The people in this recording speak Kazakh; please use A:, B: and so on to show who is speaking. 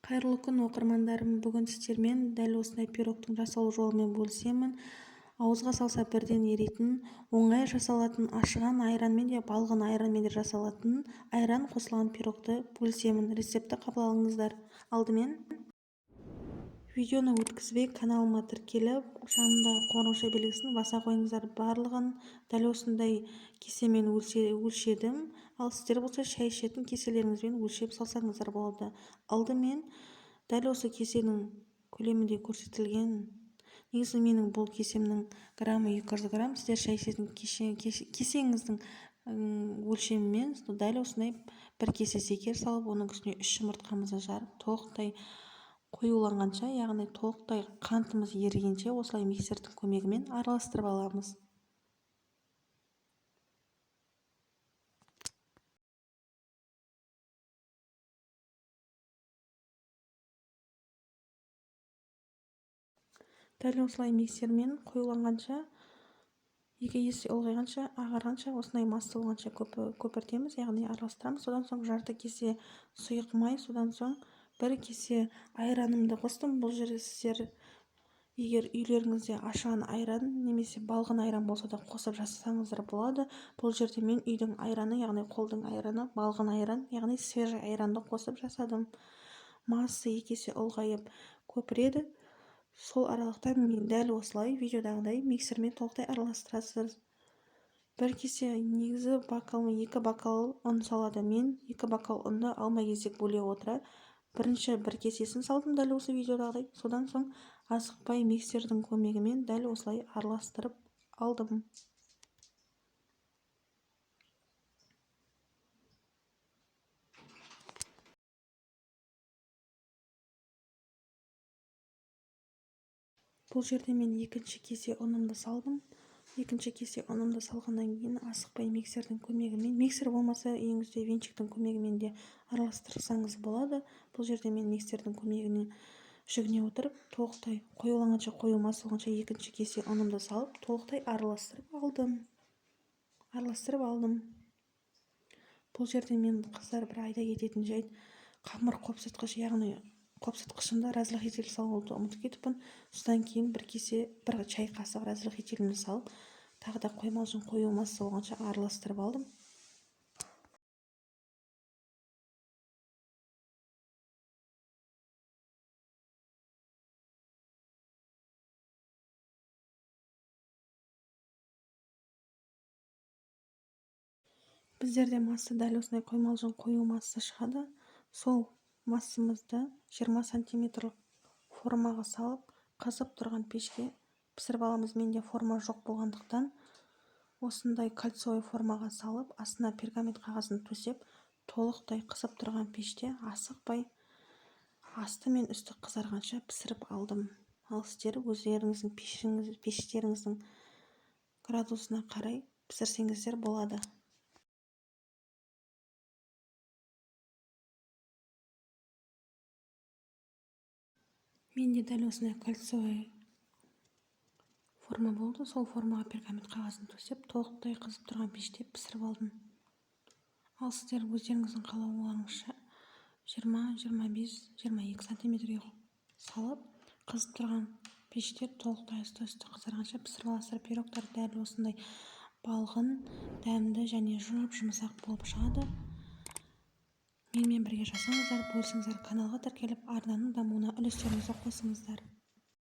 A: Қайырлы күн оқырмандарым, бүгін сіздермен дәл осындай пирогтың жасалу жолымен бөлісемін. Ауызға салса бірден еритін, оңай жасалатын, ашыған айранмен де, балғын айранмен де жасалатын айран қосылған пирогты бөлісемін. Рецепті қабыл алыңыздар. Алдымен видеоны өткізбей каналыма тіркеліп, жанында қоңырау белгісін баса қойыңыздар. Барлығын дәл осындай кесемен өлшедім. Ал сіздер болса шай ішетін кеселеріңізбен өлшеп салсаңыздар болады. Алдымен дәл осы кесенің көлемінде көрсетілген. Негізі менің бұл кесемнің граммы 200 грамм. Сіздер шай ішетін кесеңіздің өлшемімен дәл осындай бір кесе зекер салып, оның үстіне 3 жұмыртқамызды жарып, толықтай қоюланғанша, яғни толықтай қантымыз ерігенше осылай миксердің көмегімен араластырып аламыз. Дәл осылай миксермен қоюланғанша, екі есе ұлғайғанша, ағарғанша, осындай масса болғанша көпіртеміз, яғни араластырамыз. Содан соң жарты кесе сұйық май, содан соң бір кесе айранымды қостым. Бұл жерде сіздер егер үйлеріңізде ашыған айран немесе балғын айран болса да қосып жасасаңыздар болады. Бұл жерде мен үйдің айраны, яғни қолдың айраны, балғын айран, яғни свежий айранды қосып жасадым. Масса екі есе ұлғайып көпіреді. Сол аралықта мен дәл осылай видеодағыдай миксермен толықтай араластырасыз. Бір кесе негізі екі бокал ұн салады. Мен 2 бокал ұнды алма-кезек бөле отыра бірінші бір кесесін салдым дәл осы видеодағыдай. Содан соң асықпай миксердің көмегімен дәл осылай араластырып алдым. Бұл жерде мен екінші кесе ұнымды салдым. Екінші кесе ұнымды салғаннан кейін асықпай миксердің көмегімен, миксер болмаса үйіңізде венчиктің көмегімен де араластырсаңыз болады. Бұл жерде мен миксердің көмегіне жүгіне отырып, толықтай қоюланғанша, қойылмасы болғанша екінші кесе ұнымды салып, толықтай араластырып алдым. Бұл жерде мен қыздар бір айта кететін жайт, қамыр қопсытқыш, яғни қопсытқышымда разрыхитель салуды ұмытып кетіппін. Содан кейін бір чай қасық разрыхителімді салып, тағы да қоймалжың қою масса болғанша араластырып алдым. Біздерде масса дәл осындай қоймалжың қою масса шығады. Сол массамызды 20 сантиметрлік формаға салып, қызып тұрған пешке пісіріп аламыз. Менде форма жоқ болғандықтан осындай кольцовый формаға салып, астына пергамент қағазын төсеп, толықтай қызып тұрған пеште асықпай асты мен үсті қызарғанша пісіріп алдым. Ал сіздер өздеріңіздің пештеріңіздің градусына қарай пісірсеңіздер болады. Менде дәл осындай кольцовый форма болды. Сол формаға пергамент қағазын төсеп, толықтай қызып тұрған пеште пісіріп алдым. Ал сіздер өздеріңіздің қалауларыңызша 20-25-22 сантиметрге салып, қызып тұрған пеште толықтай үсті қызарғанша пісіріп аласыздар. Пирогтар дәл осындай балғын, дәмді және жұмсақ болып шығады. Менімен бірге жасаңыздар, бөлісіңіздер, каналға тіркеліп, арнаның дамуына үлестеріңізді қосыңыздар.